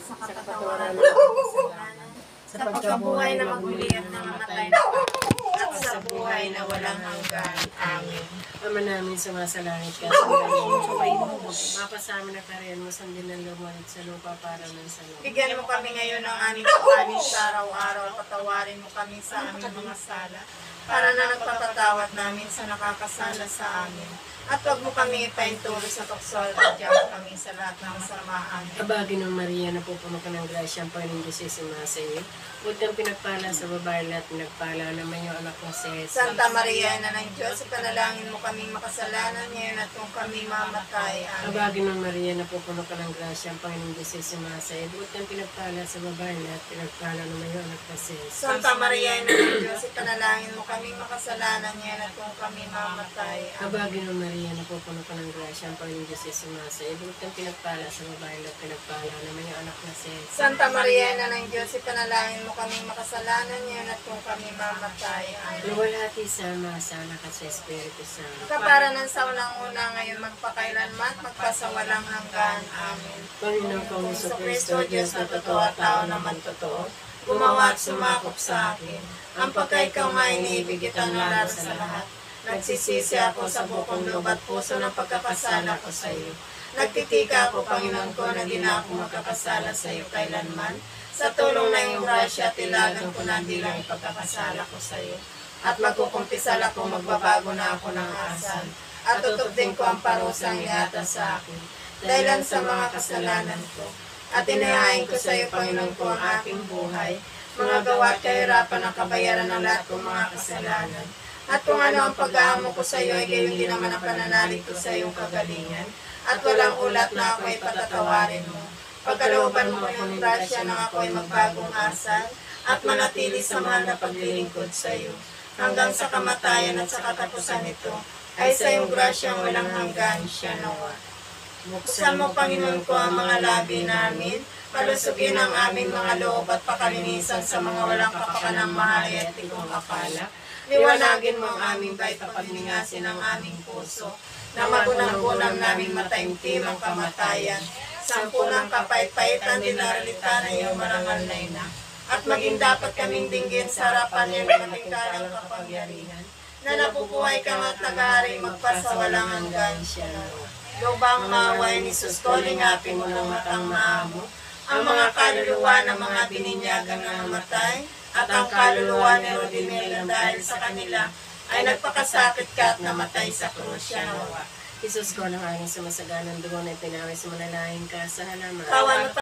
sa kapatawaran ng kasalanan, sa pagkabuhay na magmuli at nangamatay at sa buhay na walang hanggan. Amen. Ama namin sumasalangit ka, sambahin mo, sumayin mo, mapasamin na kariyan mo, sandin ng lumalit sa lupa para ng sa lupa. Bigyan mo kami ngayon ng aming kakanin sa araw-araw, patawarin mo kami sa aming mga sala, para na nagpapatawad namin sa nakakasala sa amin. At huwag mo kami ipainturo sa tukso at diyan kami sa lahat ng kasamaan. Kabagi ng Maria, napupuno ka ng grasya, ang Panginoon Diyos ay sumasa iyo. Huwag kang pinagpala sa babae lahat, pinagpala naman yung anak mo si Jesus. Santa Maria, Ina ng Diyos, ipanalangin mo kaming makasalanan ngayon at kung kami mamatay. Amen. Kabagi ng Maria, napupuno ka ng grasya, ang Panginoon Diyos ay sumasa iyo. Huwag kang pinagpala sa babae lahat, pinagpala naman yung anak mo si Jesus. Santa Maria, Ina ng Diyos, ipanalangin mo kaming makasalanan ngayon at kung kami mamatay. Amen. Kabagi ng Maria, napupuno ka ng grasya, ang Panginoon Diyos ay sumasa iyo. Huwag kang pinagpala sa babae lahat, pinagpala naman yung anak mo si Jesus. Santa Maria, Ina ng Diyos, ipanalangin mo kaming makasalanan ngayon at kung kami mamatay. Amen. Luwalhati sa Ama, sa Anak at sa Espiritu Santo. Kaparanan sa unang-una ngayon magpakailanman, magpasawalang hanggan. Amen. Panginoon kong Sa Hesus Kristo, Kristo, Diyos na totoo at tao naman totoo, gumawa at sumakop sa akin. Ang pagkaikaw nga iniibig kitang lalo sa lahat. Nagsisisi ako sa bukong loob at puso ng pagkakasala ko sa iyo. Nagtitika ako, Panginoon ko, na di na ako magkakasala sa iyo kailanman. Sa tulong na iyong grasya, tilagan ko na di lang ipagkakasala ko sa iyo. At magkukumpisal ako, magbabago na ako ng asal. At tutupdin ko ang parusang iatas sa akin, dahilan sa mga kasalanan ko. At inayain ko sa iyo, Panginoon ko, ang aking buhay, mga gawa at kahirapan ang kabayaran ng lahat kong mga kasalanan. At kung ano ang pag-aamo ko sa iyo, ay gayon din naman ang pananalig ko sa iyong kagalingan. At walang ulat na ako ay patatawarin mo. Pagkalooban mo ng grasya na ako ay magbagong asal at manatili sa mahal na paglilingkod sa iyo. Hanggang sa kamatayan at sa katapusan nito, ay sa iyong grasyang walang hanggan siya nawa. Buksan mo, Panginoon ko, ang mga labi namin, palusugin ang aming mga loob at pakalinisan sa mga walang kapakanang mahal at tigong kapala. Liwanagin mo ang aming bait at pagningasin ang aming puso, na magunang-gunang naming mataimtim ang kamatayan. Sampunang kapait-paitan din naralita na iyong marangal na ina. At maging dapat kaming dinggin sa harapan niyo ng matingkalang kapangyarihan, na nabubuhay kang at nag-aari magpasawalang hanggan siya. Lubang maway ni Sus ko, lingapin mo ng matang maamo, ang mga kaluluwa ng mga bininyagang namatay, at ang kaluluwa ni Rodinela dahil sa kanila ay nagpakasakit ka at namatay sa krus siya nawa. Jesus ko ng aking sumasaganang dugo na ipinawis mo na lahing ka sa halaman. Kawan